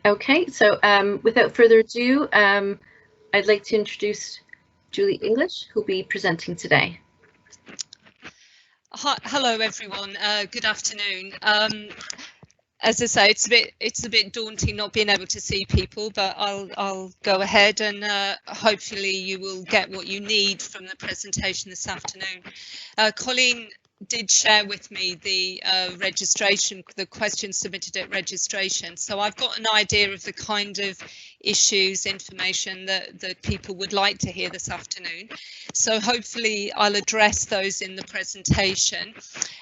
Okay, so without further ado, I'd like to introduce Julie English, who'll be presenting today. Hi, hello everyone. Good afternoon. As I say, it's a bit daunting not being able to see people, but I'll go ahead and hopefully you will get what you need from the presentation this afternoon. Colleen did share with me the registration, the questions submitted at registration. So I've got an idea of the kind of issues, information that people would like to hear this afternoon. So hopefully I'll address those in the presentation,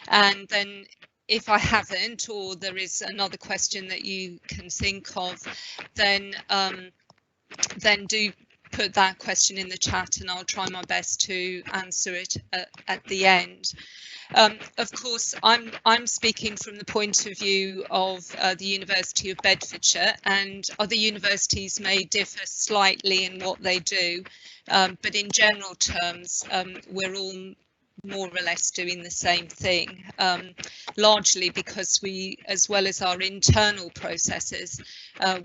and then if I haven't, or there is another question that you can think of, then do put that question in the chat and I'll try my best to answer it at the end. Of course, I'm speaking from the point of view of the University of Bedfordshire, and other universities may differ slightly in what they do, but in general terms, we're all more or less doing the same thing, largely because we, as well as our internal processes,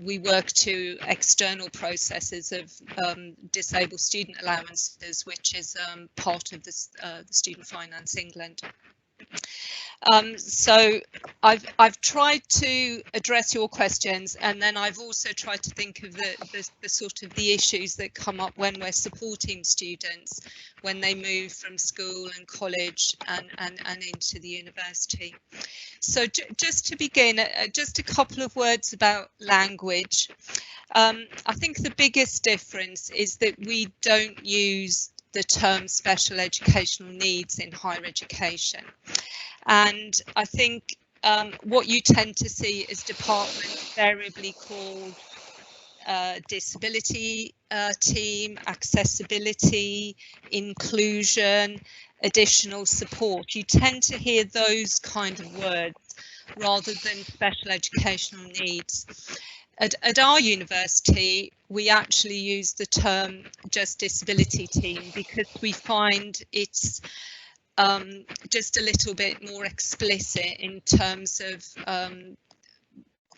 we work to external processes of disabled student allowances, which is part of the Student Finance England. So I've tried to address your questions, and then I've also tried to think of the sort of the issues that come up when we're supporting students when they move from school and college and into the university. So just to begin, just a couple of words about language. I think the biggest difference is that we don't use the term special educational needs in higher education. And I think what you tend to see is departments variably called disability team, accessibility, inclusion, additional support. You tend to hear those kind of words rather than special educational needs. At our university, we actually use the term just disability team because we find it's just a little bit more explicit in terms of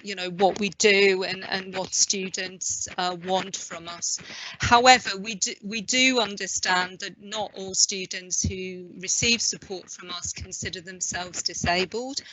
you know, what we do and what students want from us. However, we do understand that not all students who receive support from us consider themselves disabled,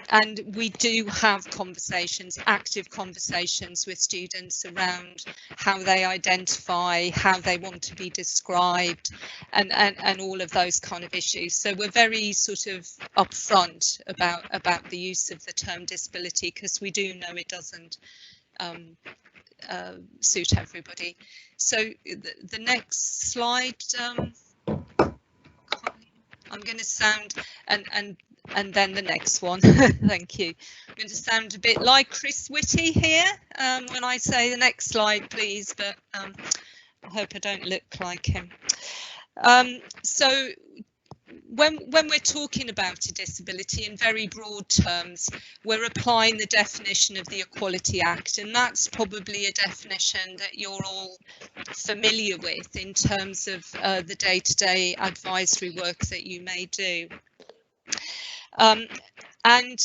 and we do have conversations, active conversations with students around how they identify, how they want to be described, and all of those kind of issues. So we're very sort of upfront about the use of the term disability, because we do know it doesn't suit everybody. So the next slide, I'm going to sound, and then the next one, thank you. I'm going to sound a bit like Chris Whitty here when I say the next slide, please, but I hope I don't look like him. So when we're talking about a disability in very broad terms, we're applying the definition of the Equality Act, and that's probably a definition that you're all familiar with in terms of the day-to-day advisory work that you may do. And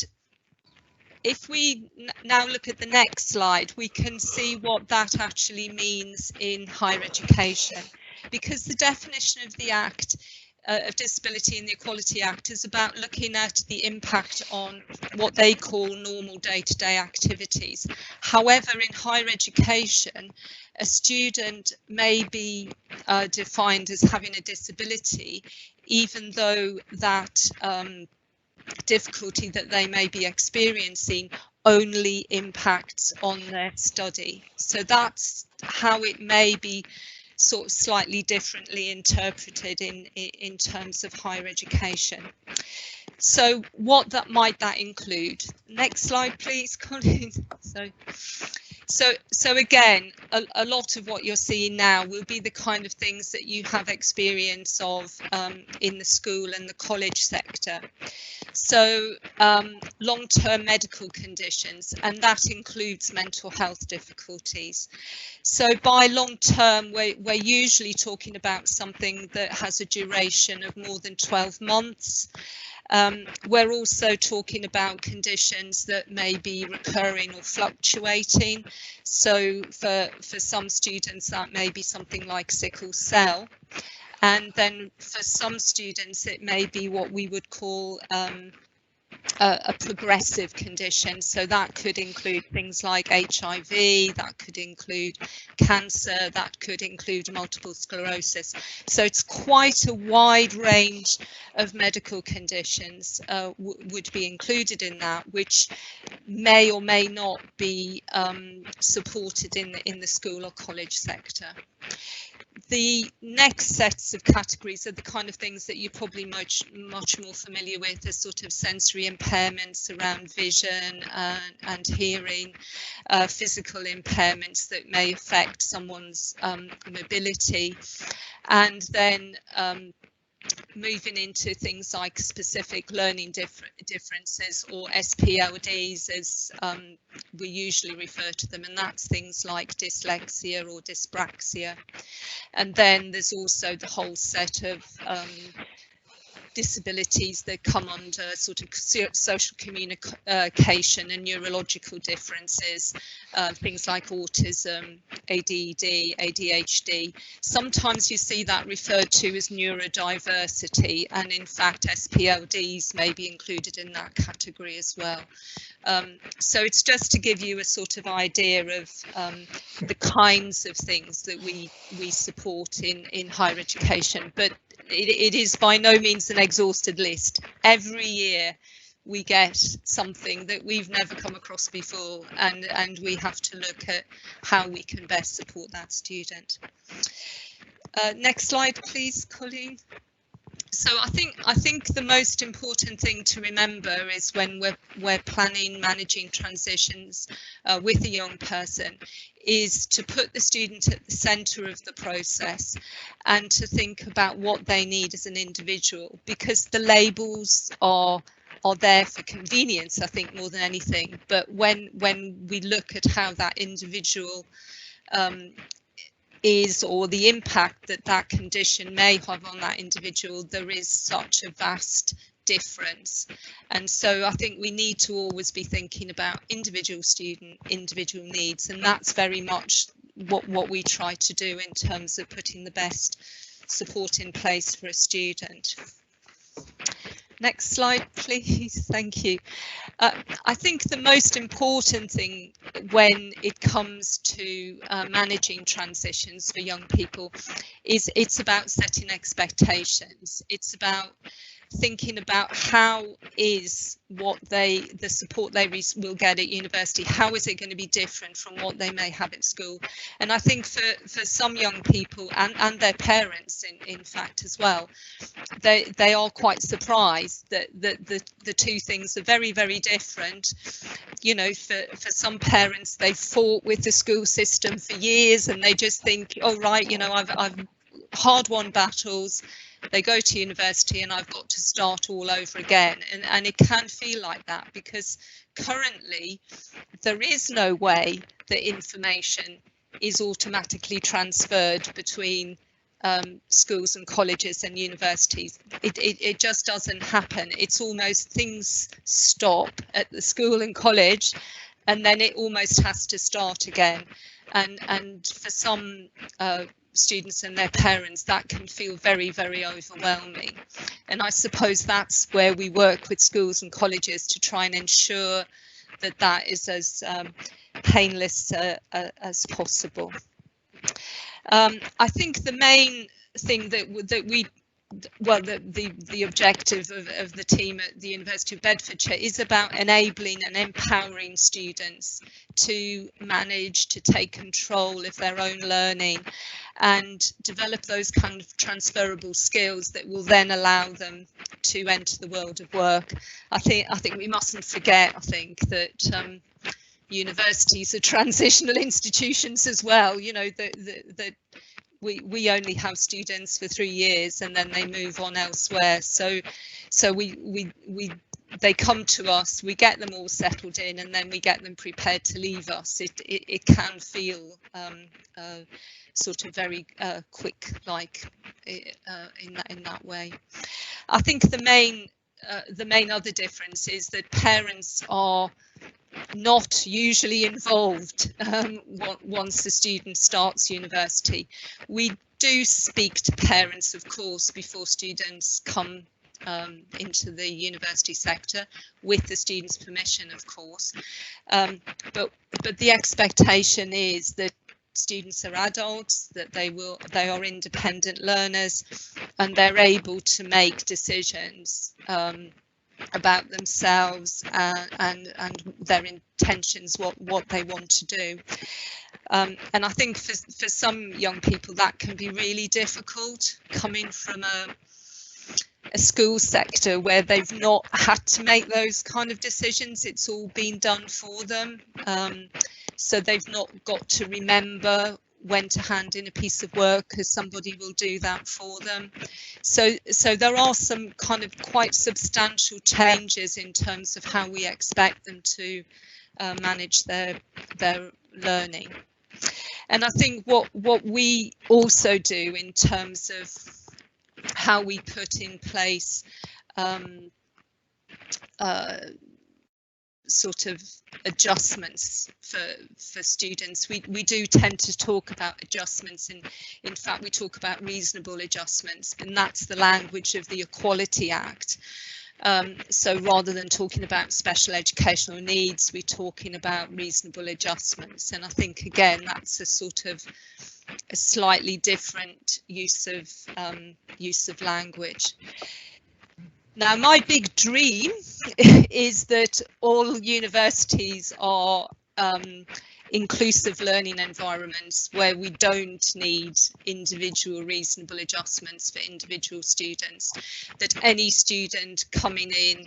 if we now look at the next slide, we can see what that actually means in higher education, because the definition of the Act of Disability in the Equality Act is about looking at the impact on what they call normal day-to-day activities. However, in higher education, a student may be defined as having a disability, even though that difficulty that they may be experiencing only impacts on their study. So that's how it may be sort of slightly differently interpreted in terms of higher education. So what might that include? Next slide, please, Colin. So again, a lot of what you're seeing now will be the kind of things that you have experience of in the school and the college sector. So long-term medical conditions, and that includes mental health difficulties. So by long-term, we're usually talking about something that has a duration of more than 12 months. We're also talking about conditions that may be recurring or fluctuating. So for some students, that may be something like sickle cell. And then for some students, it may be what we would call a progressive condition. So that could include things like HIV, that could include cancer, that could include multiple sclerosis. So it's quite a wide range of medical conditions would be included in that, which may or may not be supported in the school or college sector. The next sets of categories are the kind of things that you're probably much more familiar with, as sort of sensory impairments around vision and hearing, physical impairments that may affect someone's mobility, and then moving into things like specific learning differences, or SPLDs as we usually refer to them, and that's things like dyslexia or dyspraxia. And then there's also the whole set of disabilities that come under sort of social communication and neurological differences, things like autism, ADD, ADHD. Sometimes you see that referred to as neurodiversity, and in fact SPLDs may be included in that category as well. So it's just to give you a sort of idea of the kinds of things that we support in higher education, but it is by no means an exhausted list. Every year we get something that we've never come across before, and we have to look at how we can best support that student. Next slide, please, Colleen. So I think the most important thing to remember is when we're planning, managing transitions with a young person, is to put the student at the centre of the process and to think about what they need as an individual, because the labels are there for convenience, I think, more than anything. But when we look at how that individual is, or the impact that condition may have on that individual, there is such a vast difference. And so I think we need to always be thinking about individual student, individual needs, and that's very much what we try to do in terms of putting the best support in place for a student. Next slide, please. Thank you. I think the most important thing when it comes to managing transitions for young people is it's about setting expectations. It's about thinking about how is the support they will get at university, how is it going to be different from what they may have at school. And I think for some young people and their parents in fact as well, they are quite surprised that the two things are very, very different. You know, for some parents, they fought with the school system for years and they just think, oh right, you know, I've hard-won battles. They go to university and I've got to start all over again, and it can feel like that because currently there is no way that information is automatically transferred between schools and colleges and universities. It just doesn't happen. It's almost things stop at the school and college and then it almost has to start again, and for some students and their parents that can feel very, very overwhelming. And I suppose that's where we work with schools and colleges to try and ensure that is as painless as possible. I think the main thing the objective of the team at the University of Bedfordshire is about enabling and empowering students to manage, to take control of their own learning and develop those kind of transferable skills that will then allow them to enter the world of work. I think we mustn't forget, I think, that universities are transitional institutions as well. You know, that we only have students for 3 years and then they move on elsewhere. So they come to us, we get them all settled in, and then we get them prepared to leave us. It can feel sort of very quick, like in that way. I think the main the main other difference is that parents are not usually involved once the student starts university. We do speak to parents, of course, before students come into the university sector, with the student's permission, of course. But the expectation is that students are adults, that they are independent learners, and they're able to make decisions about themselves and their intentions, what they want to do. And I think for some young people that can be really difficult, coming from a school sector where they've not had to make those kind of decisions. It's all been done for them. So they've not got to remember when to hand in a piece of work, because somebody will do that for them. So there are some kind of quite substantial changes in terms of how we expect them to manage their learning. And I think what we also do in terms of how we put in place sort of adjustments for students, we do tend to talk about adjustments, and in fact we talk about reasonable adjustments, and that's the language of the Equality Act. So rather than talking about special educational needs, we're talking about reasonable adjustments, and I think again that's a sort of a slightly different use of language. Now, my big dream is that all universities are inclusive learning environments where we don't need individual reasonable adjustments for individual students, that any student coming in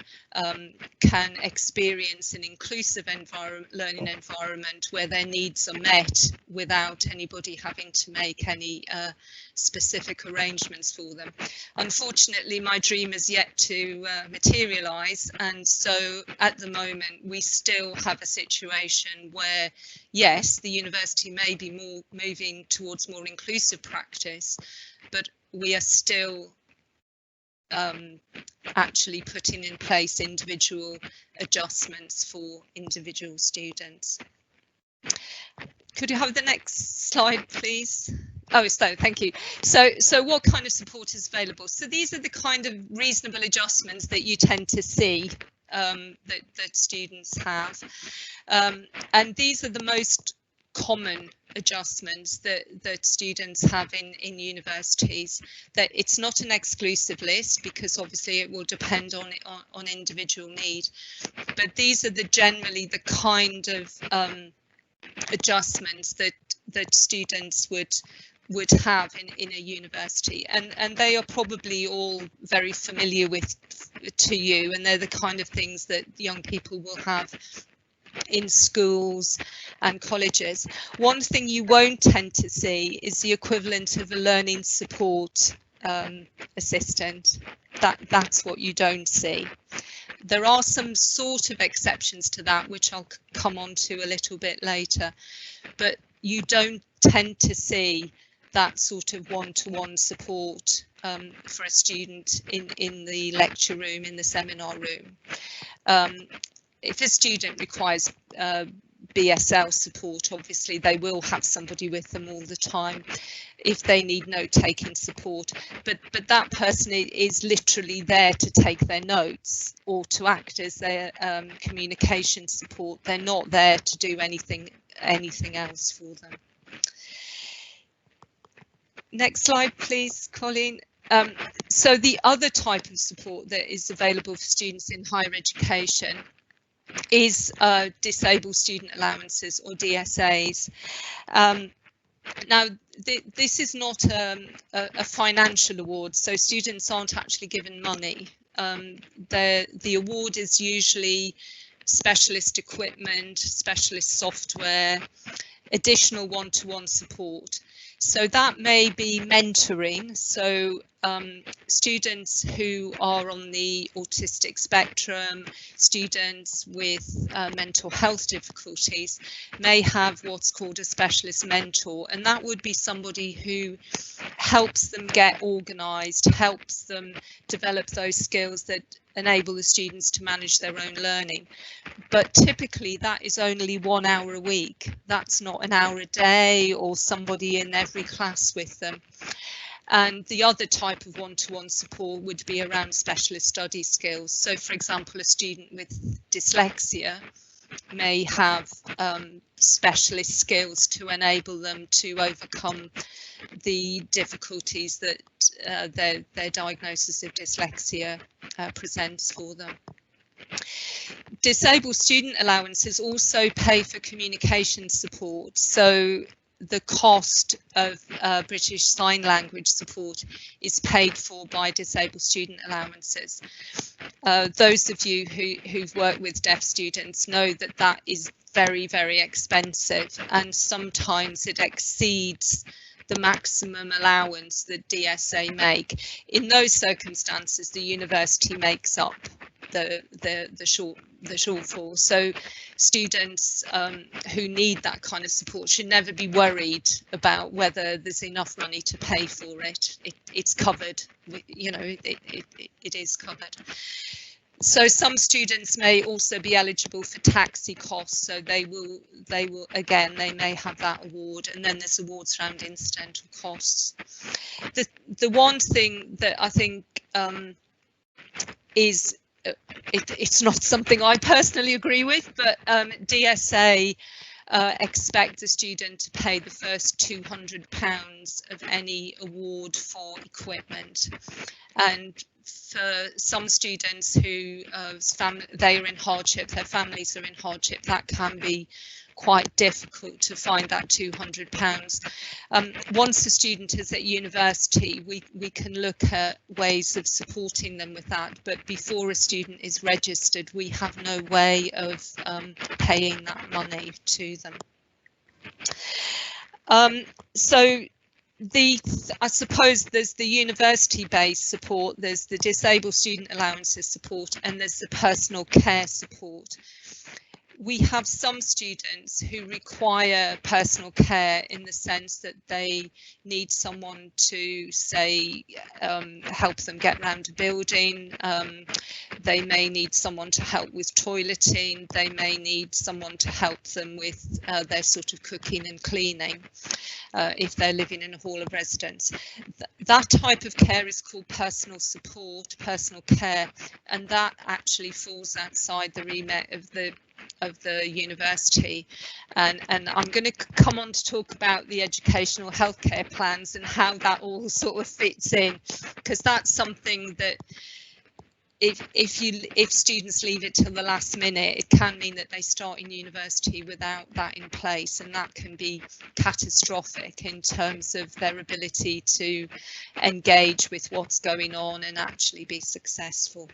can experience an inclusive learning environment where their needs are met without anybody having to make any specific arrangements for them. Unfortunately, my dream is yet to materialise, and so at the moment we still have a situation where, yes, the university may be moving towards more inclusive practice, but we are still actually putting in place individual adjustments for individual students. Could you have the next slide, please? Oh, so thank you. So what kind of support is available? So these are the kind of reasonable adjustments that you tend to see that students have, and these are the most common adjustments that students have in universities. That it's not an exclusive list, because obviously it will depend on individual need, but these are generally the kind of adjustments that students would have in a university, and they are probably all very familiar to you, and they're the kind of things that young people will have in schools and colleges. One thing you won't tend to see is the equivalent of a learning support assistant. That's what you don't see. There are some sort of exceptions to that, which I'll come on to a little bit later, but you don't tend to see that sort of one-to-one support for a student in the lecture room, in the seminar room. If a student requires BSL support, obviously they will have somebody with them all the time if they need note-taking support, but that person is literally there to take their notes or to act as their communication support. They're not there to do anything else for them. Next slide, please, Colleen. So the other type of support that is available for students in higher education is disabled student allowances, or DSAs. Now, this is not a financial award, so students aren't actually given money. The award is usually specialist equipment, specialist software, additional one-to-one support. So that may be mentoring. So students who are on the autistic spectrum, students with mental health difficulties, may have what's called a specialist mentor, and that would be somebody who helps them get organised, helps them develop those skills that enable the students to manage their own learning. But typically that is only 1 hour a week. That's not an hour a day or somebody in every class with them. And the other type of one-to-one support would be around specialist study skills. So, for example, a student with dyslexia may have specialist skills to enable them to overcome the difficulties that their diagnosis of dyslexia presents for them. Disabled student allowances also pay for communication support. So the cost of British Sign Language support is paid for by disabled student allowances. Those of you who've worked with deaf students know that that is very, very expensive, and sometimes it exceeds the maximum allowance that DSA make. In those circumstances, the university makes up the shortfall. So students who need that kind of support should never be worried about whether there's enough money to pay for it. It's covered, you know, it is covered. So some students may also be eligible for taxi costs, so they will again, they may have that award, and then there's awards around incidental costs. The one thing that I think is it's not something I personally agree with, but DSA expect the student to pay the first £200 of any award for equipment, and for some students who they are in hardship, their families are in hardship, that can be quite difficult to find that £200. Once a student is at university, we can look at ways of supporting them with that, but before a student is registered, we have no way of paying that money to them. So I suppose there's the university-based support, there's the disabled student allowances support, and there's the personal care support. We have some students who require personal care in the sense that they need someone to, say, help them get around a building. They may need someone to help with toileting. They may need someone to help them with their sort of cooking and cleaning if they're living in a hall of residence. That type of care is called personal support, personal care, and that actually falls outside the remit of the university, and I'm going to come on to talk about the educational healthcare plans and how that all sort of fits in, because that's something that if students leave it till the last minute, it can mean that they start in university without that in place, and that can be catastrophic in terms of their ability to engage with what's going on and actually be successful.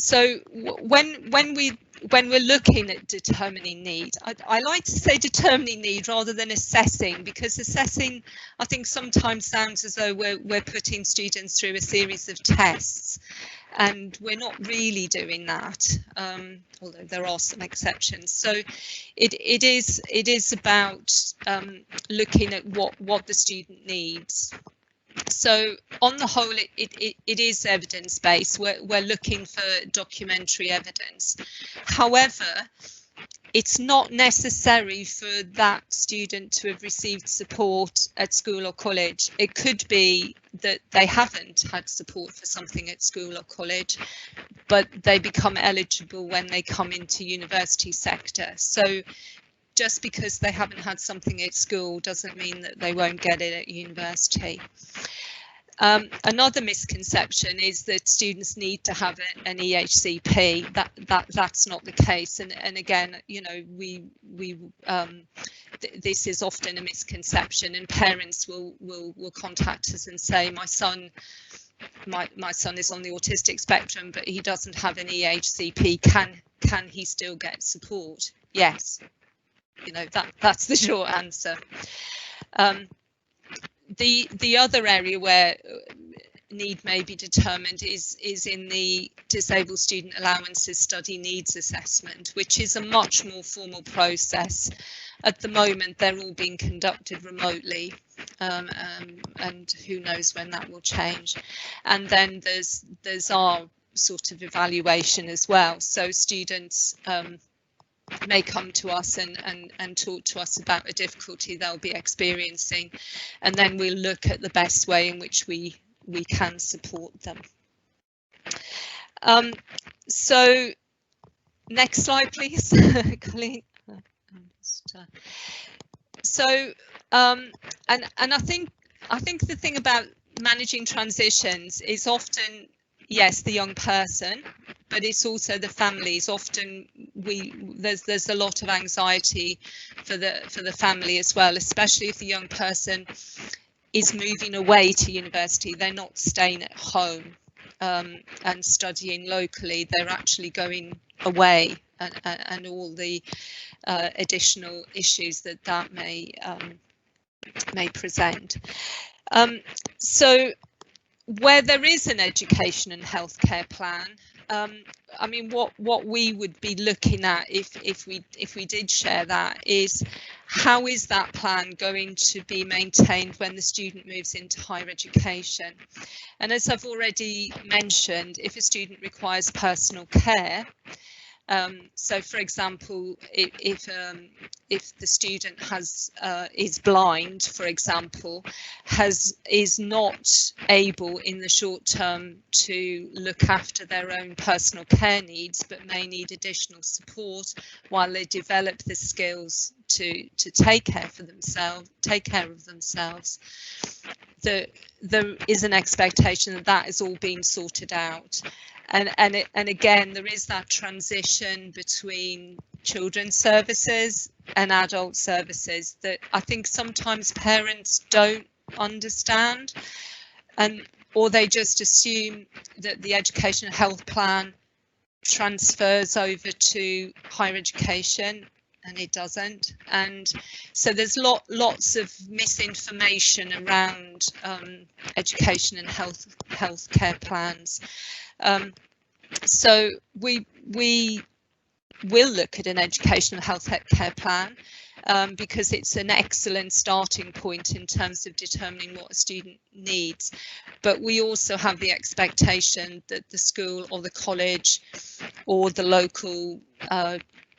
So when we're looking at determining need, I like to say determining need rather than assessing, because assessing, I think, sometimes sounds as though we're putting students through a series of tests, and we're not really doing that, although there are some exceptions. So it is about looking at what the student needs. So on the whole, it is evidence-based. We're looking for documentary evidence. However, it's not necessary for that student to have received support at school or college. It could be that they haven't had support for something at school or college, but they become eligible when they come into university sector. So just because they haven't had something at school doesn't mean that they won't get it at university. Another misconception is that students need to have an EHCP. That's not the case, and again, you know, this is often a misconception, and parents will contact us and say, my son is on the autistic spectrum, but he doesn't have an EHCP. Can he still get support? Yes. You know, that's the short answer. The other area where need may be determined is in the disabled student allowances study needs assessment, which is a much more formal process. At the moment, they're all being conducted remotely, and who knows when that will change. And then there's our sort of evaluation as well. So students may come to us and talk to us about a difficulty they'll be experiencing, and then we'll look at the best way in which we can support them. So next slide, please, Colleen. So and I think the thing about managing transitions is often, yes, the young person, but it's also the families. Often there's a lot of anxiety for the family as well, especially if the young person is moving away to university. They're not staying at home and studying locally. They're actually going away, and all the additional issues that may present. So where there is an education and healthcare plan, I mean, what we would be looking at if we did share that is, how is that plan going to be maintained when the student moves into higher education? And as I've already mentioned, if a student requires personal care, so for example, if the student is blind, for example, is not able in the short term to look after their own personal care needs, but may need additional support while they develop the skills to take care of themselves, there is an expectation that is all being sorted out. And again, there is that transition between children's services and adult services that I think sometimes parents don't understand, or they just assume that the education and health plan transfers over to higher education, and it doesn't. And so there's lots of misinformation around education and health care plans. So we will look at an educational health care plan because it's an excellent starting point in terms of determining what a student needs. But we also have the expectation that the school or the college or the local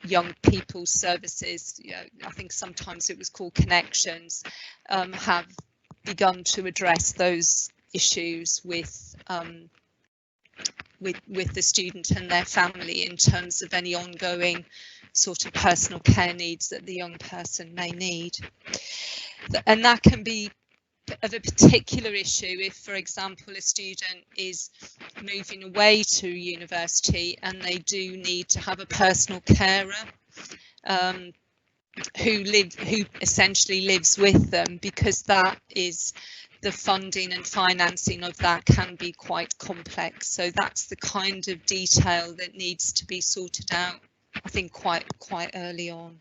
young people's services, I think sometimes it was called Connections, have begun to address those issues with the student and their family in terms of any ongoing sort of personal care needs that the young person may need. And that can be of a particular issue if, for example, a student is moving away to university and they do need to have a personal carer who essentially lives with them, because that is the funding and financing of that can be quite complex. So that's the kind of detail that needs to be sorted out, I think, quite early on.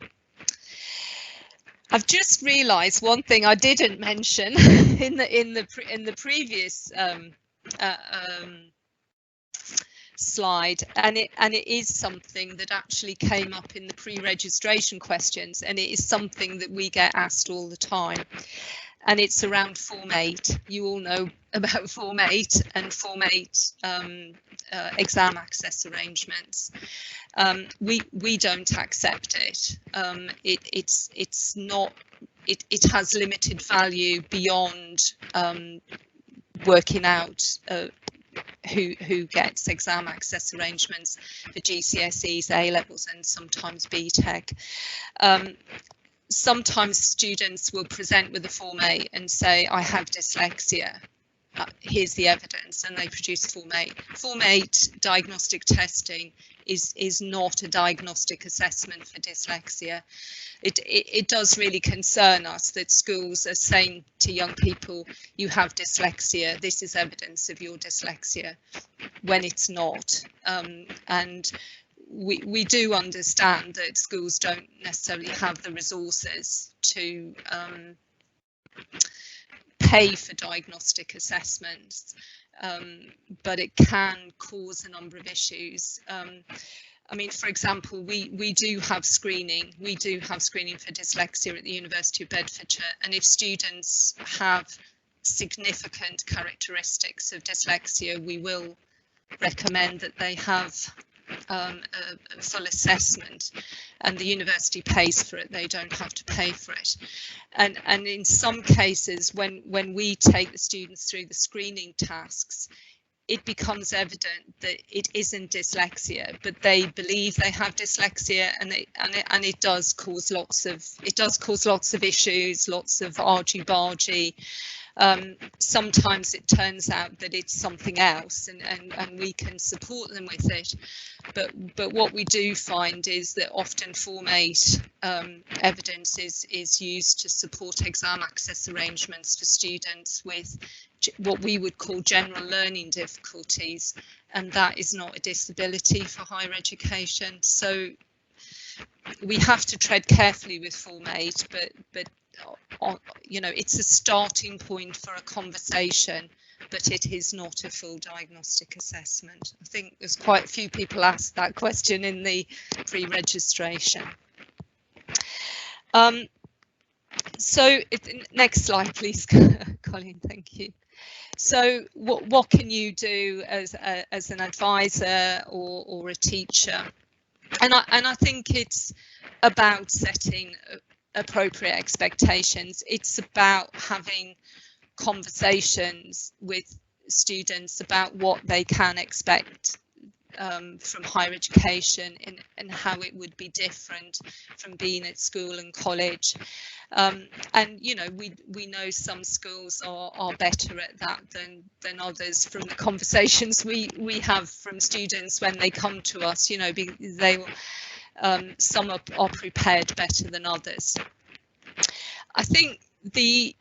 I've just realised one thing I didn't mention in the previous slide, and it is something that actually came up in the pre-registration questions, and it is something that we get asked all the time. And it's around Form 8. You all know about Form 8 and Form 8 exam access arrangements. We don't accept it. It's not. It has limited value beyond working out who gets exam access arrangements for GCSEs, A levels, and sometimes BTEC. Sometimes students will present with a Form 8 and say, I have dyslexia, here's the evidence, and they produce Form 8. Form 8 diagnostic testing is not a diagnostic assessment for dyslexia. It does really concern us that schools are saying to young people, you have dyslexia, this is evidence of your dyslexia, when it's not. And we do understand that schools don't necessarily have the resources to pay for diagnostic assessments, but it can cause a number of issues. I mean, for example, we do have screening. We do have screening for dyslexia at the University of Bedfordshire, and if students have significant characteristics of dyslexia, we will recommend that they have a full assessment, and the university pays for it. They don't have to pay for it. And in some cases, when we take the students through the screening tasks, it becomes evident that it isn't dyslexia, but they believe they have dyslexia, and it does cause lots of issues, lots of argy-bargy. Sometimes it turns out that it's something else, and we can support them with it. But what we do find is that often Form 8 evidence is used to support exam access arrangements for students with what we would call general learning difficulties, and that is not a disability for higher education. So we have to tread carefully with Form 8, but you know, it's a starting point for a conversation, but it is not a full diagnostic assessment. I think there's quite a few people asked that question in the pre-registration. So next slide, please, Colin. Thank you. So what can you do as an advisor or a teacher? And I think it's about setting appropriate expectations. It's about having conversations with students about what they can expect from higher education, and how it would be different from being at school and college. And you know, we know some schools are better at that than others from the conversations we have from students when they come to us. You know, they some are prepared better than others. I think the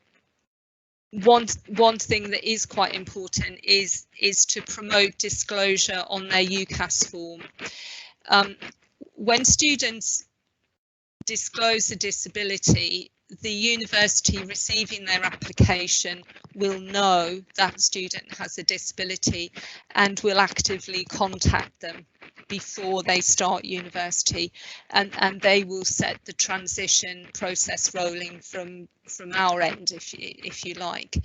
one thing that is quite important is to promote disclosure on their UCAS form. When students disclose a disability, the university receiving their application will know that student has a disability and will actively contact them before they start university, and they will set the transition process rolling from our end, if you like.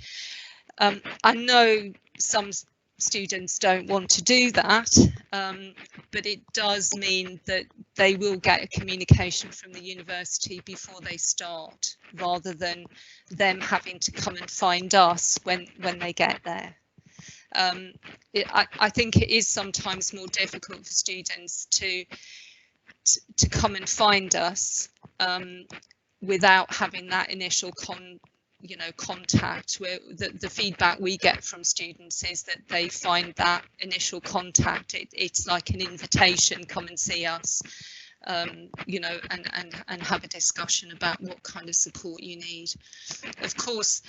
I know some students don't want to do that, but it does mean that they will get a communication from the university before they start, rather than them having to come and find us when they get there. I think it is sometimes more difficult for students to come and find us without having that initial contact. Where the feedback we get from students is that they find that initial contact, it's like an invitation, come and see us, you know, and have a discussion about what kind of support you need. Of course,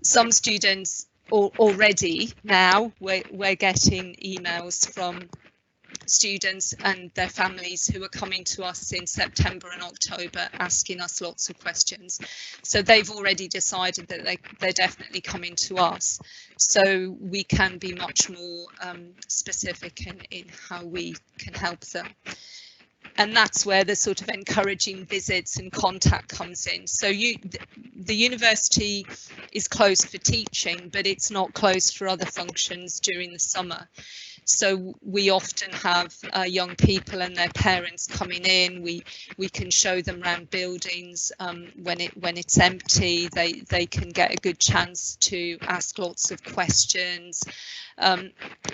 some students already now we're getting emails from students and their families who are coming to us in September and October asking us lots of questions. So they've already decided that they're definitely coming to us. So we can be much more specific in how we can help them. And that's where the sort of encouraging visits and contact comes in. So the university is closed for teaching, but it's not closed for other functions during the summer. So we often have young people and their parents coming in. We can show them around buildings when it's empty. They can get a good chance to ask lots of questions.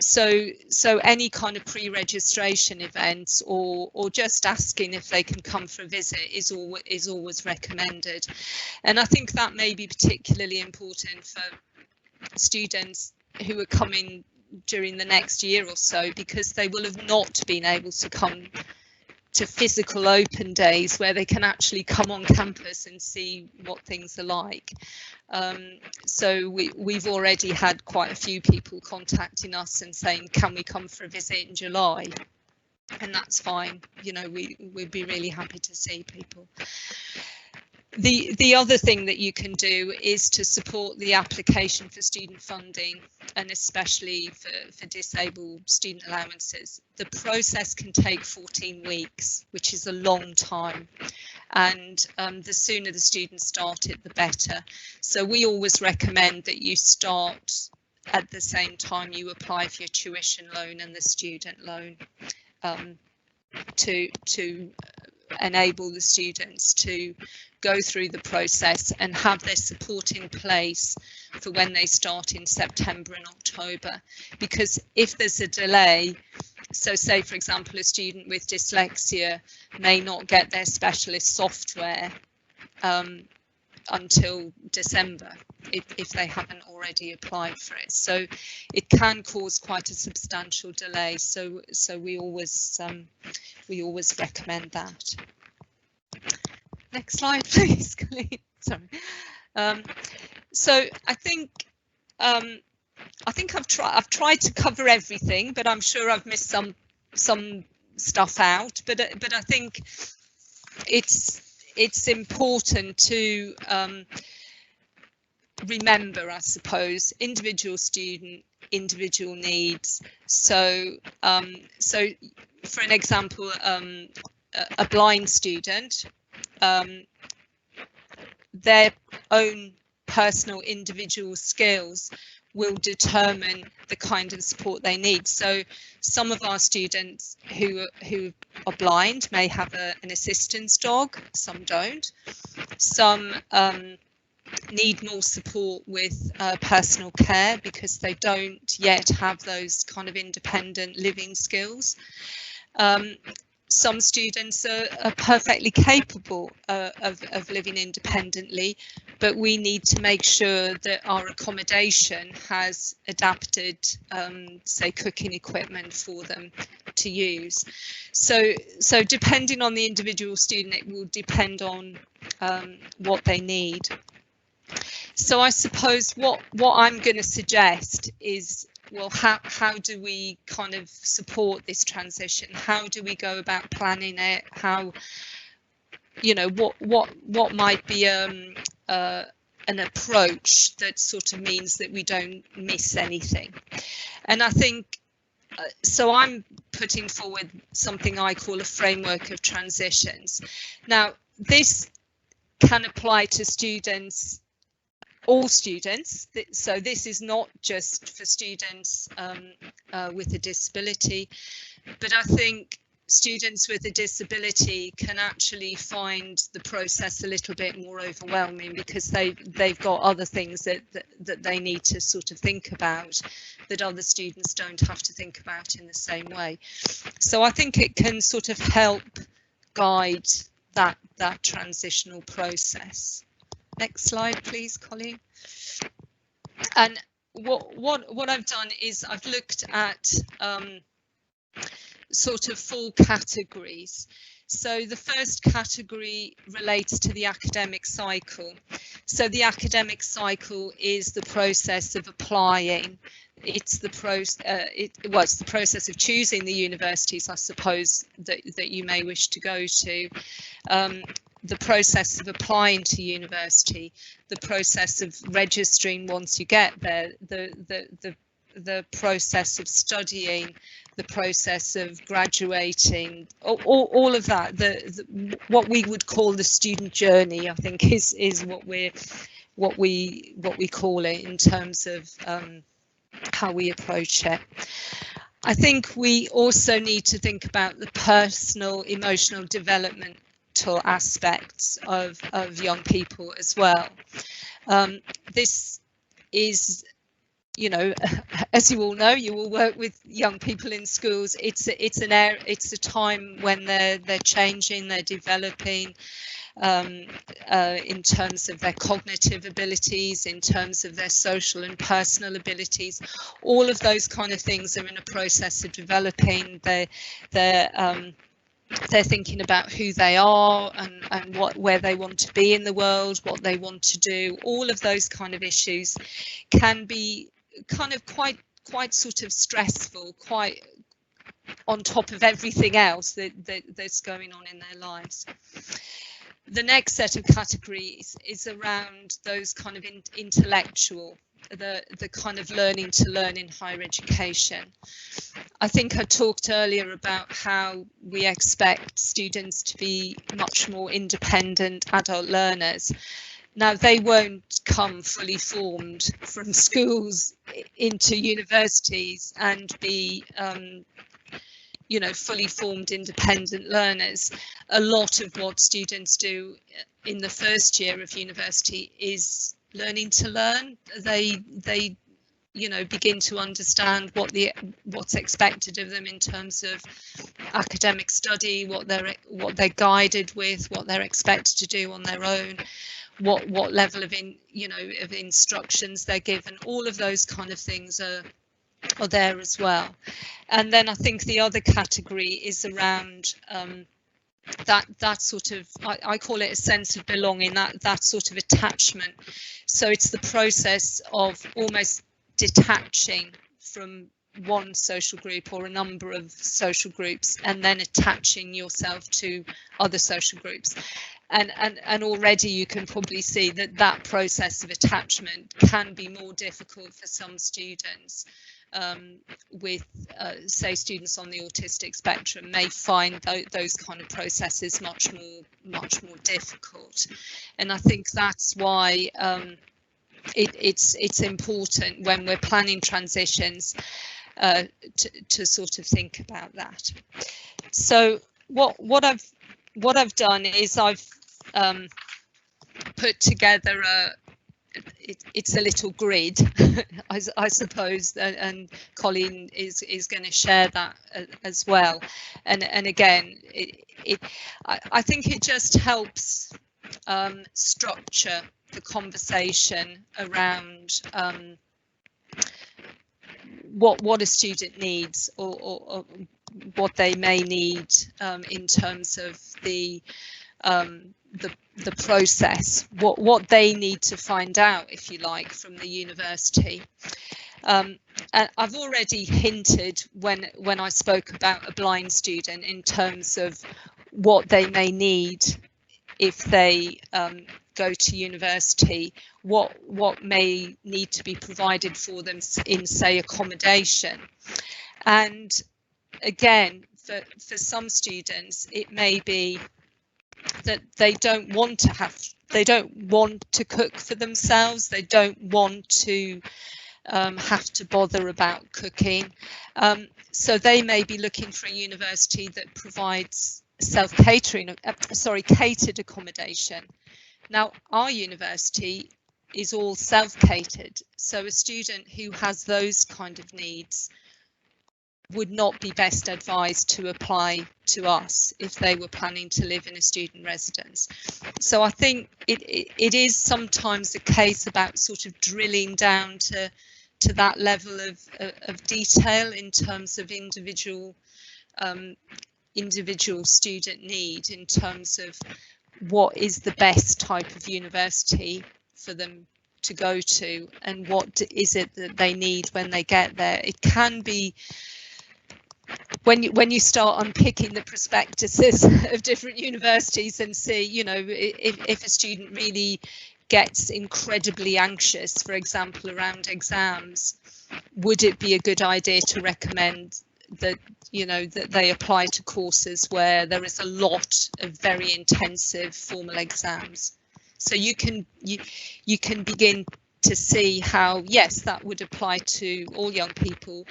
So any kind of pre-registration events or just asking if they can come for a visit is always recommended. And I think that may be particularly important for students who are coming during the next year or so, because they will have not been able to come to physical open days where they can actually come on campus and see what things are like. So we've already had quite a few people contacting us and saying, can we come for a visit in July? And that's fine. You know, we'd be really happy to see people. The other thing that you can do is to support the application for student funding, and especially for disabled student allowances. The process can take 14 weeks, which is a long time, and the sooner the students start it, the better. So we always recommend that you start at the same time you apply for your tuition loan and the student loan, to enable the students to go through the process and have their support in place for when they start in September and October. Because if there's a delay, so say for example a student with dyslexia may not get their specialist software until December if they haven't already applied for it, so it can cause quite a substantial delay. So we always recommend that. Next slide, please, Colleen. Sorry. So I think I've tried to cover everything, but I'm sure I've missed some stuff out. But I think it's important to remember, I suppose, individual student, individual needs. So for an example, a blind student, their own personal individual skills will determine the kind of support they need. So some of our students who are blind may have an assistance dog, some don't. Some need more support with personal care because they don't yet have those kind of independent living skills. Some students are perfectly capable of living independently, but we need to make sure that our accommodation has adapted, say, cooking equipment for them to use. So depending on the individual student, it will depend on what they need. So I suppose what I'm going to suggest is, well, how do we kind of support this transition? How do we go about planning it? How, you know, what might be an approach that sort of means that we don't miss anything? And I think, so I'm putting forward something I call a framework of transitions. Now, this can apply to students, all students, so this is not just for students with a disability, but I think students with a disability can actually find the process a little bit more overwhelming because they've got other things that they need to sort of think about that other students don't have to think about in the same way. So I think it can sort of help guide that transitional process. Next slide, please, Colleen. And what I've done is I've looked at sort of 4 categories. So the first category relates to the academic cycle. So the academic cycle is the process of applying. It's the process of choosing the universities, I suppose, that you may wish to go to. The process of applying to university, the process of registering once you get there, the process of studying, the process of graduating, all of that. What we would call the student journey, I think, is what we call it in terms of how we approach it. I think we also need to think about the personal, emotional development aspects of young people as well. This is, you know, as you all know, you will work with young people in schools. It's a time when they're changing, they're developing in terms of their cognitive abilities, in terms of their social and personal abilities. All of those kind of things are in a process of developing. They're thinking about who they are and where they want to be in the world, what they want to do. All of those kind of issues can be kind of quite sort of stressful, quite on top of everything else that's going on in their lives. The next set of categories is around those kind of intellectual, the kind of learning to learn in higher education. I think I talked earlier about how we expect students to be much more independent adult learners. Now, they won't come fully formed from schools into universities and be you know, fully formed independent learners. A lot of what students do in the first year of university is learning to learn. They you know, begin to understand what's expected of them in terms of academic study, what they're guided with, what they're expected to do on their own, what level of of instructions they're given. All of those kind of things are there as well. And then I think the other category is around that sort of, I call it a sense of belonging, that sort of attachment. So it's the process of almost detaching from one social group or a number of social groups and then attaching yourself to other social groups. And already you can probably see that process of attachment can be more difficult for some students. With say students on the autistic spectrum may find those kind of processes much more difficult, and I think that's why it's important when we're planning transitions to sort of think about that. So what I've done is I've put together it's a little grid, I suppose, and Colleen is going to share that as well. And again, I think it just helps structure the conversation around what a student needs or what they may need in terms of the process, what they need to find out, if you like, from the university. And I've already hinted when I spoke about a blind student in terms of what they may need if they go to university, what may need to be provided for them in, say, accommodation. And again, for some students, it may be that they don't want to cook for themselves, they don't want to have to bother about cooking, so they may be looking for a university that provides catered accommodation. Now, our university is all self-catered, so a student who has those kind of needs would not be best advised to apply to us if they were planning to live in a student residence. So I think it is sometimes a case about sort of drilling down to that level of detail in terms of individual student need, in terms of what is the best type of university for them to go to and what is it that they need when they get there. It can be, when you start unpicking the prospectuses of different universities and see, you know, if a student really gets incredibly anxious, for example, around exams, would it be a good idea to recommend that, you know, that they apply to courses where there is a lot of very intensive formal exams? So you can begin to see how, yes, that would apply to all young people,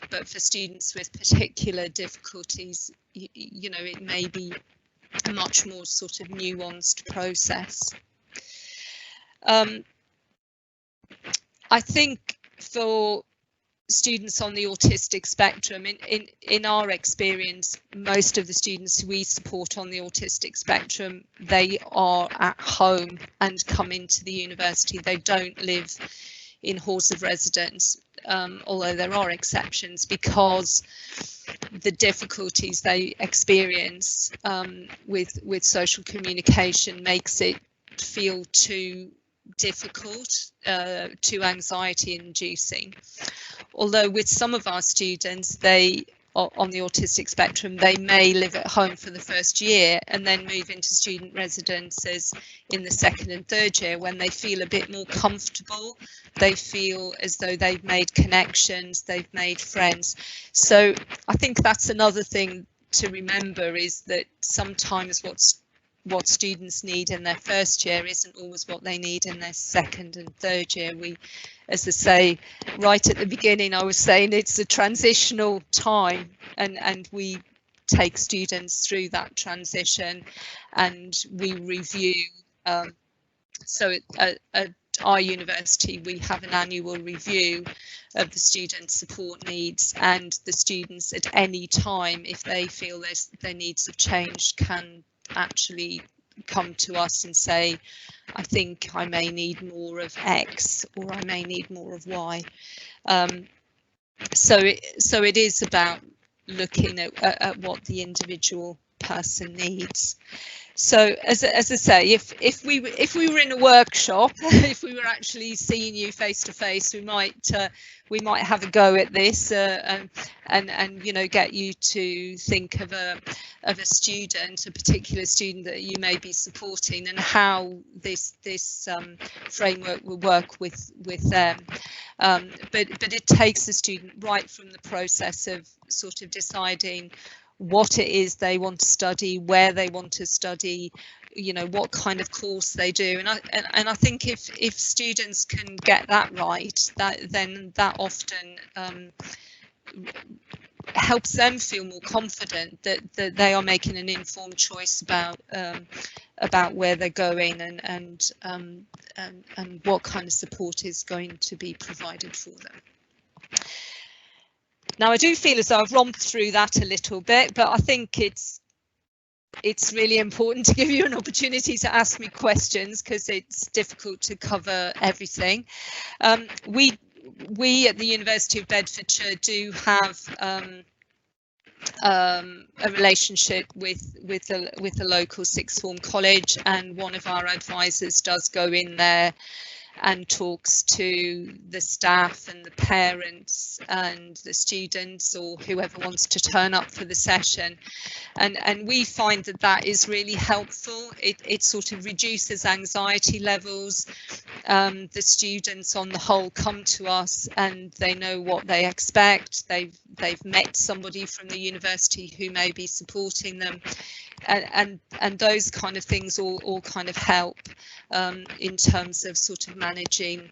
but for students with particular difficulties, you know, it may be a much more sort of nuanced process. I think for students on the autistic spectrum, in our experience, most of the students we support on the autistic spectrum, they are at home and come into the university. They don't live in halls of residence, although there are exceptions, because the difficulties they experience with social communication makes it feel too difficult, too anxiety inducing. Although with some of our students, they on the autistic spectrum, they may live at home for the first year and then move into student residences in the second and third year when they feel a bit more comfortable. They feel as though they've made connections, they've made friends. So I think that's another thing to remember, is that sometimes what students need in their first year isn't always what they need in their second and third year. We, as I say, right at the beginning, I was saying it's a transitional time, and we take students through that transition and we review. So at our university, we have an annual review of the student support needs, and the students at any time, if they feel their needs have changed, can actually come to us and say, I think I may need more of X, or I may need more of Y. So it is about looking at what the individual person needs. So as I say, if we were in a workshop, if we were actually seeing you face to face, we might have a go at this and you know, get you to think of a student, a particular student that you may be supporting, and how this framework will work with them. But it takes the student right from the process of sort of deciding what it is they want to study, where they want to study, you know, what kind of course they do. And I think if students can get that right, then that often helps them feel more confident that they are making an informed choice about where they're going and what kind of support is going to be provided for them. Now, I do feel as though I've romped through that a little bit, but I think it's really important to give you an opportunity to ask me questions, because it's difficult to cover everything. We at the University of Bedfordshire do have a relationship with the local sixth form college, and one of our advisors does go in there and talks to the staff and the parents and the students, or whoever wants to turn up for the session, and we find that is really helpful. It sort of reduces anxiety levels. The students on the whole come to us and they know what they expect. They've met somebody from the university who may be supporting them, and those kind of things all kind of help in terms of sort of managing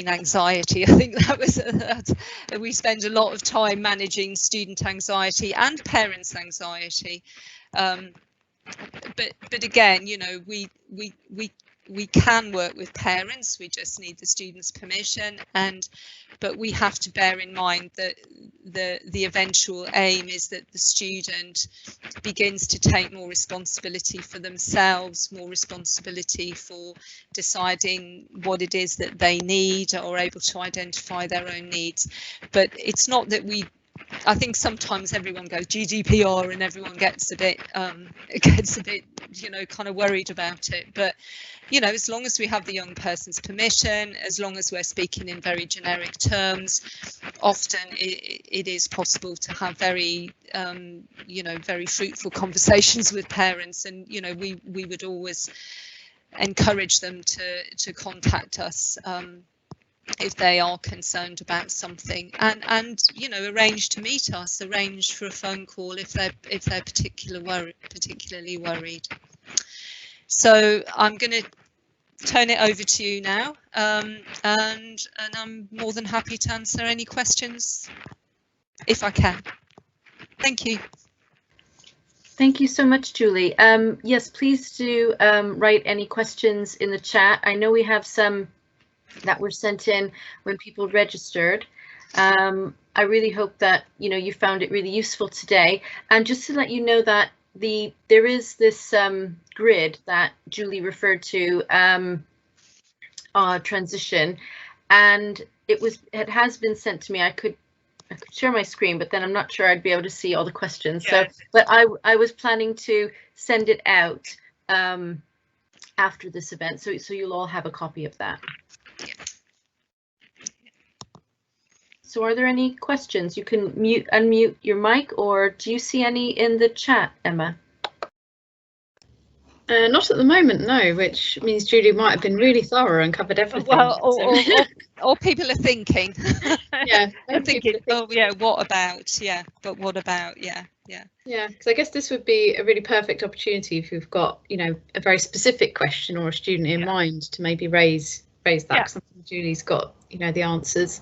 anxiety. I think that we spend a lot of time managing student anxiety and parents' anxiety, but again, you know, we can work with parents. We just need the students' permission, but we have to bear in mind that the eventual aim is that the student begins to take more responsibility for themselves, more responsibility for deciding what it is that they need, or able to identify their own needs. But it's not that I think sometimes everyone goes GDPR and everyone gets a bit, you know, kind of worried about it. But, you know, as long as we have the young person's permission, as long as we're speaking in very generic terms, often it is possible to have very, you know, very fruitful conversations with parents. And, you know, we would always encourage them to contact us if they are concerned about something, and you know, arrange to meet us, arrange for a phone call if they're particularly worried. So I'm going to turn it over to you now, and I'm more than happy to answer any questions if I can. Thank you. Thank you so much, Julie. Yes, please do write any questions in the chat. I know we have some that were sent in when people registered. I really hope that, you know, you found it really useful today. And just to let you know that there is this grid that Julie referred to, transition, and it has been sent to me. I could share my screen, but then I'm not sure I'd be able to see all the questions. Yes. So, but I was planning to send it out after this event, so you'll all have a copy of that. So are there any questions? You can unmute your mic, or do you see any in the chat, Emma? Not at the moment, no, which means Julie might have been really thorough and covered everything. Well, or people are thinking. Yeah, I'm thinking, oh yeah, what about? Yeah, but what about? Yeah. Yeah, because I guess this would be a really perfect opportunity if you've got, you know, a very specific question or a student in mind to maybe raise that. Yeah. Julie's got, you know, the answers.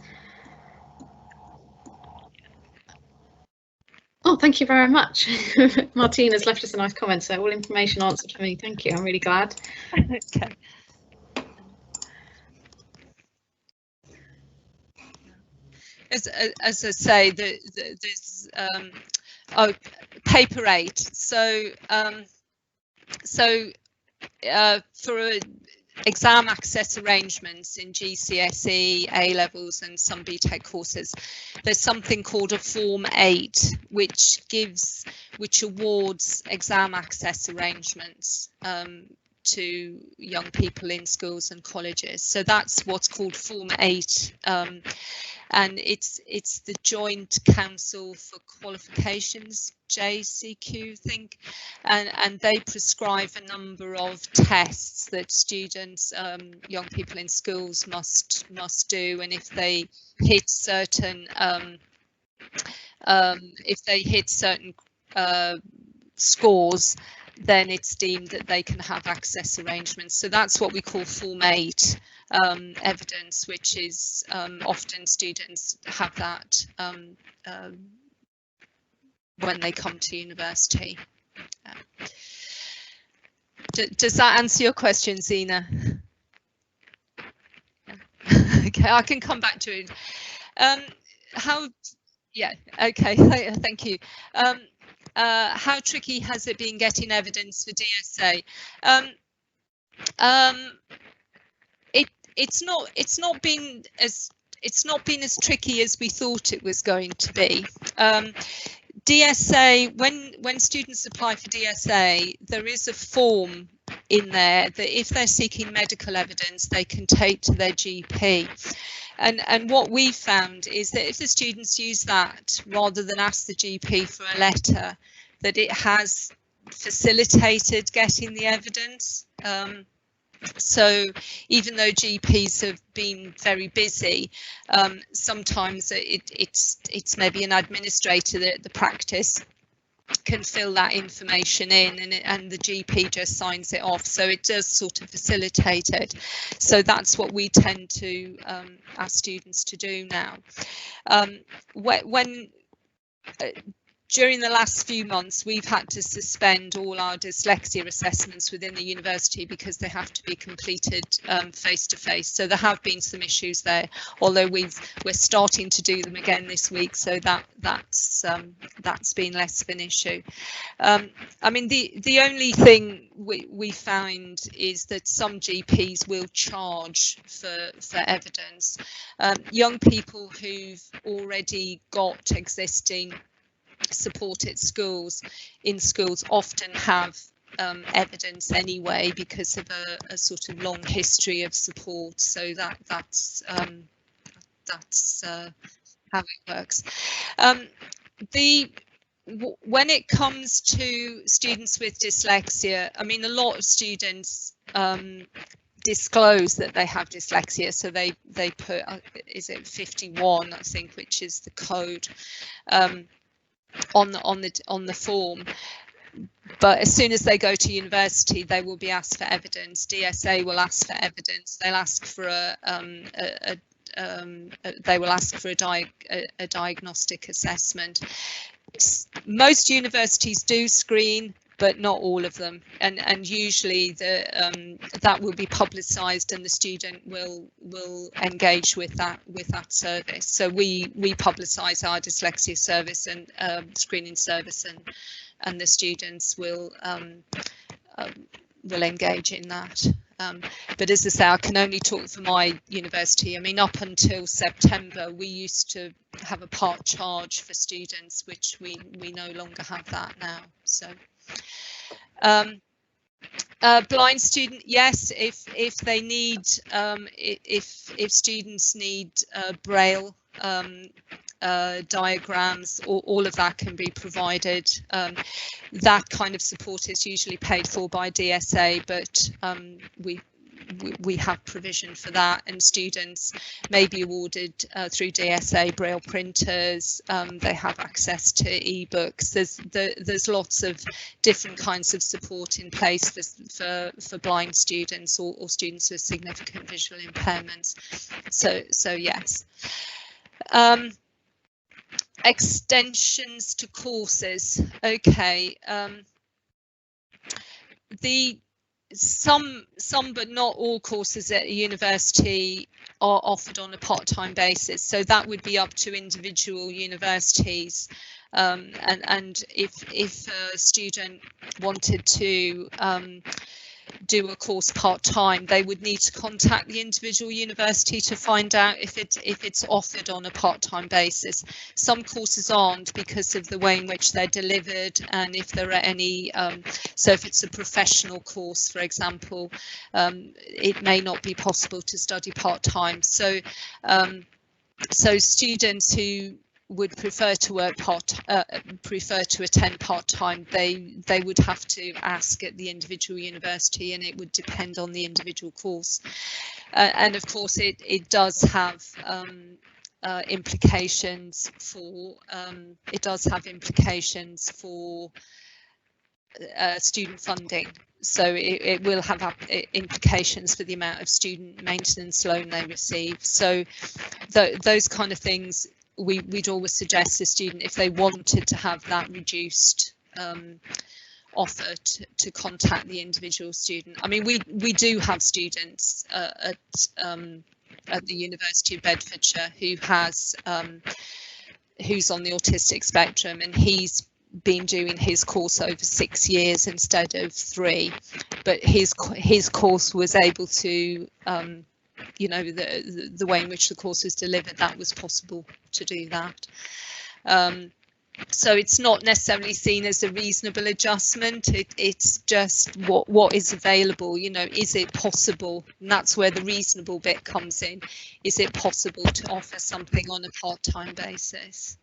Oh, thank you very much. Martina's left us a nice comment, so all information answered for me. Thank you. I'm really glad. Okay. As I say, there's paper 8. So for exam access arrangements in GCSE, A-levels and some BTEC courses, there's something called a Form 8, which awards exam access arrangements to young people in schools and colleges. So that's what's called Form 8, and it's the Joint Council for Qualifications, JCQ, I think, and they prescribe a number of tests that students, young people in schools must do, and if they hit certain scores, then it's deemed that they can have access arrangements. So that's what we call Form 8 evidence, which is often students have that when they come to university. Does that answer your question, Zena? Okay, I can come back to it. Yeah, okay, thank you. How tricky has it been getting evidence for DSA? It's not been as tricky as we thought it was going to be. DSA, when students apply for DSA, there is a form in there that if they're seeking medical evidence, they can take to their GP. And what we found is that if the students use that rather than ask the GP for a letter, that it has facilitated getting the evidence. So even though GPs have been very busy, sometimes it's maybe an administrator that the practice can fill that information in, and the GP just signs it off, so it does sort of facilitate it. So that's what we tend to ask students to do now. During the last few months, we've had to suspend all our dyslexia assessments within the university because they have to be completed face to face. So there have been some issues there, although we're starting to do them again this week. So that's been less of an issue. I mean, the only thing we find is that some GPs will charge for evidence. Young people who've already got existing support at schools often have evidence anyway because of a sort of long history of support, so that's how it works. When it comes to students with dyslexia, I mean, a lot of students disclose that they have dyslexia, so they put is it 51, I think, which is the code on the form, but as soon as they go to university, they will be asked for evidence. DSA will ask for evidence. They'll ask for they will ask for a diagnostic assessment. Most universities do screen, but not all of them, and usually that will be publicised, and the student will engage with that service. So we publicise our dyslexia service and screening service, and the students will engage in that. But as I say, I can only talk for my university. I mean, up until September, we used to have a part charge for students, which we no longer have that now. So. Blind student, yes, if they need if students need Braille diagrams, all of that can be provided. That kind of support is usually paid for by DSA, but we have provision for that, and students may be awarded through DSA Braille printers. They have access to ebooks. There's lots of different kinds of support in place for blind students or students with significant visual impairments. So yes. Extensions to courses. Okay. Some but not all courses at a university are offered on a part-time basis, so that would be up to individual universities. And if a student wanted to do a course part-time, they would need to contact the individual university to find out if it's offered on a part-time basis. Some courses aren't because of the way in which they're delivered, and if there are any so if it's a professional course, for example, it may not be possible to study part-time. So so students who would prefer to work prefer to attend part-time, they would have to ask at the individual university, and it would depend on the individual course. And of course it does have implications for student funding. So it will have implications for the amount of student maintenance loan they receive. So those kind of things we'd always suggest a student, if they wanted to have that reduced offer, to contact the individual student. I mean, we do have students at the University of Bedfordshire who's on the autistic spectrum, and he's been doing his course over 6 years instead of 3, but his course was able to you know, the way in which the course was delivered, that was possible to do that. So it's not necessarily seen as a reasonable adjustment. It's just what is available. You know, is it possible? And that's where the reasonable bit comes in. Is it possible to offer something on a part-time basis?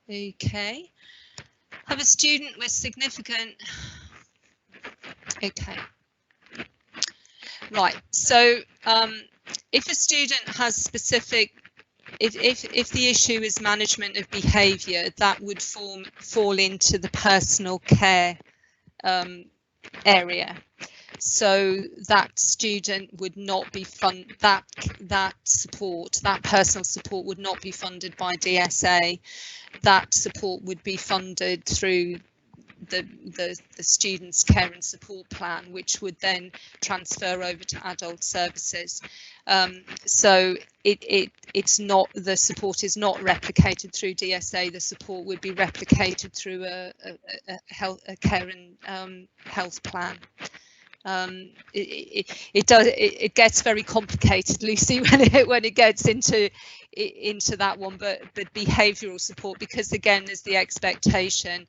Okay. Have a student with significant. Okay. Right, so if a student has specific, if the issue is management of behaviour, that would fall into the personal care area. So that student would not be that personal support would not be funded by DSA. That support would be funded through the student's care and support plan, which would then transfer over to adult services. So it's not, the support is not replicated through DSA. The support would be replicated through a care and health plan. It gets very complicated, Lucy, when it gets into that one, but behavioural support, because again there's the expectation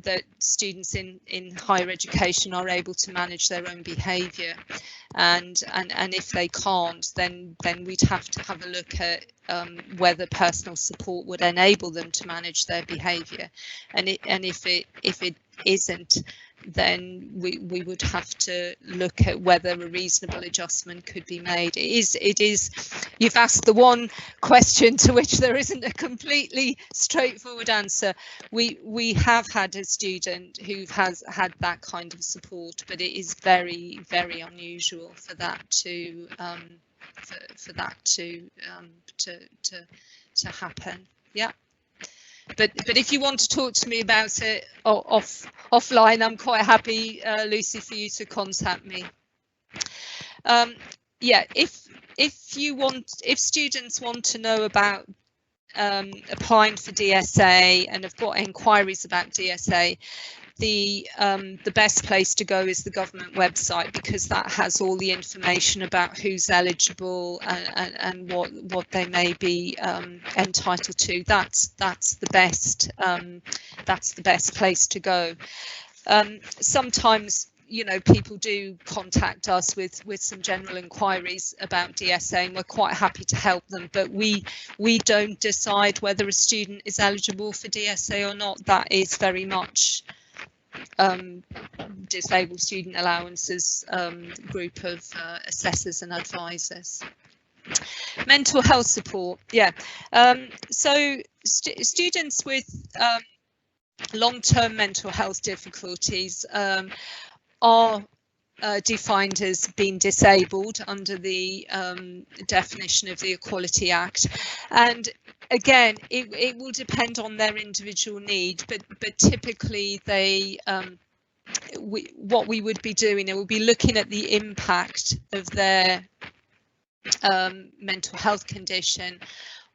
that students in higher education are able to manage their own behaviour, and if they can't, then we'd have to have a look at whether personal support would enable them to manage their behaviour, and if it isn't, then we would have to look at whether a reasonable adjustment could be made. It is you've asked the one question to which there isn't a completely straightforward answer. We have had a student who has had that kind of support, but it is very, very unusual for that to happen. Yeah. But if you want to talk to me about it offline, I'm quite happy, Lucy, for you to contact me. Yeah, if students want to know about applying for DSA and have got inquiries about DSA, the best place to go is the government website, because that has all the information about who's eligible and what they may be entitled to. That's the best place to go. Sometimes, you know, people do contact us with some general inquiries about DSA, and we're quite happy to help them, but we don't decide whether a student is eligible for DSA or not. That is very much Disabled Student Allowances group of assessors and advisors. Mental health support, yeah. So students with long-term mental health difficulties are defined as being disabled under the definition of the Equality Act, and again it will depend on their individual need, but typically they what we would be doing, it will be looking at the impact of their mental health condition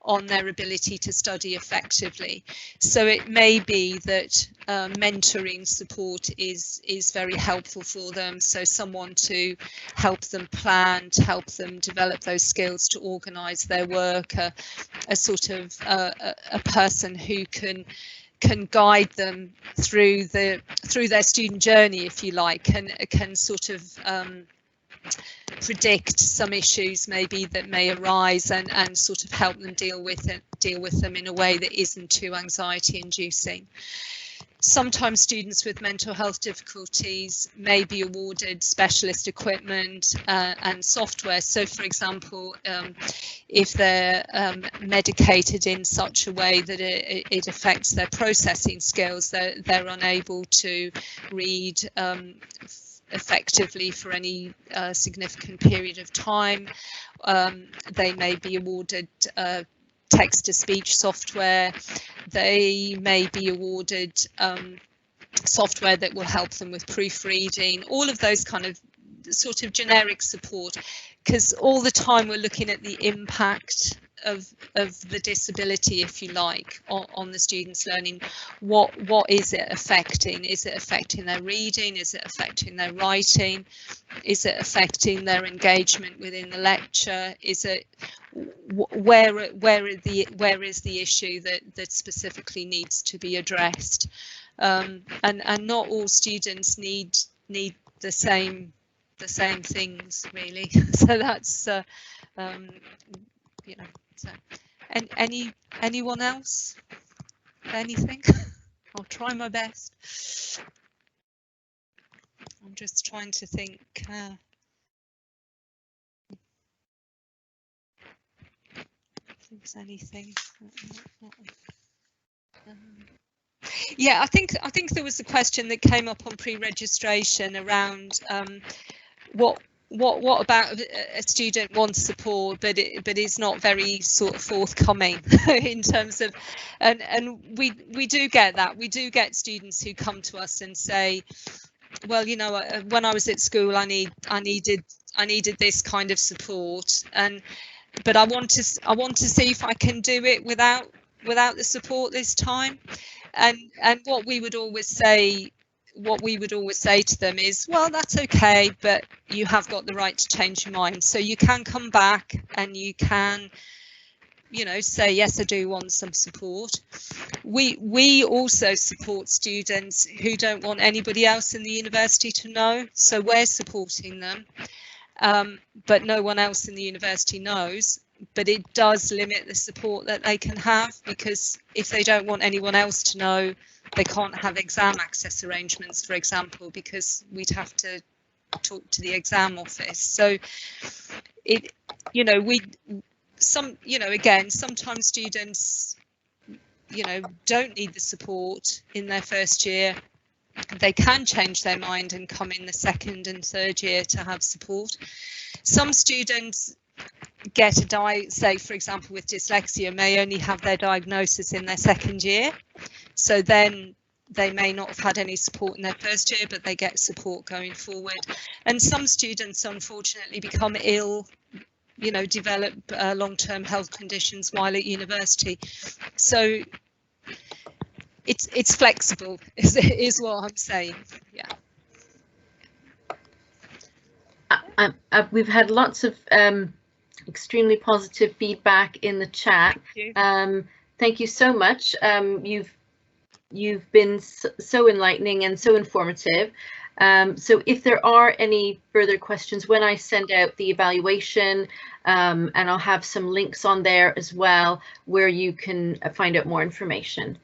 on their ability to study effectively. So it may be that mentoring support is very helpful for them. So someone to help them plan, to help them develop those skills to organise their work, a sort of a person who can guide them through their student journey, if you like, and can sort of predict some issues maybe that may arise and sort of help them deal with them in a way that isn't too anxiety inducing. Sometimes students with mental health difficulties may be awarded specialist equipment and software. So, for example, if they're medicated in such a way that it affects their processing skills, they're unable to read effectively for any significant period of time. They may be awarded text-to-speech software. They may be awarded software that will help them with proofreading, all of those kind of sort of generic support, because all the time we're looking at the impact of the disability, if you like, on the students' learning. What is it affecting? Is it affecting their reading? Is it affecting their writing? Is it affecting their engagement within the lecture? Is it where is the issue that specifically needs to be addressed? And not all students need the same things, really. So that's you know. So, and anyone else? Anything? I'll try my best. I'm just trying to think. If there's anything. Yeah, I think there was a question that came up on pre-registration around what about a student wants support but is not very sort of forthcoming in terms of, and we do get that. We do get students who come to us and say, well, you know, when I was at school I needed this kind of support, but I want to see if I can do it without the support this time. And what we would always say to them is, well, that's okay, but you have got the right to change your mind. So you can come back and you can, you know, say, yes, I do want some support. We also support students who don't want anybody else in the university to know. So we're supporting them, but no one else in the university knows. But it does limit the support that they can have, because if they don't want anyone else to know, they can't have exam access arrangements, for example, because we'd have to talk to the exam office. So it, you know, again, sometimes students, you know, don't need the support in their first year. They can change their mind and come in the second and third year to have support. Some students get say, for example, with dyslexia, may only have their diagnosis in their second year. So then they may not have had any support in their first year, but they get support going forward. And some students, unfortunately, become ill, you know, develop long-term health conditions while at university. So it's flexible, is what I'm saying. Yeah. We've had lots of extremely positive feedback in the chat. Thank you so much. You've been so enlightening and so informative. So if there are any further questions, when I send out the evaluation, and I'll have some links on there as well where you can find out more information.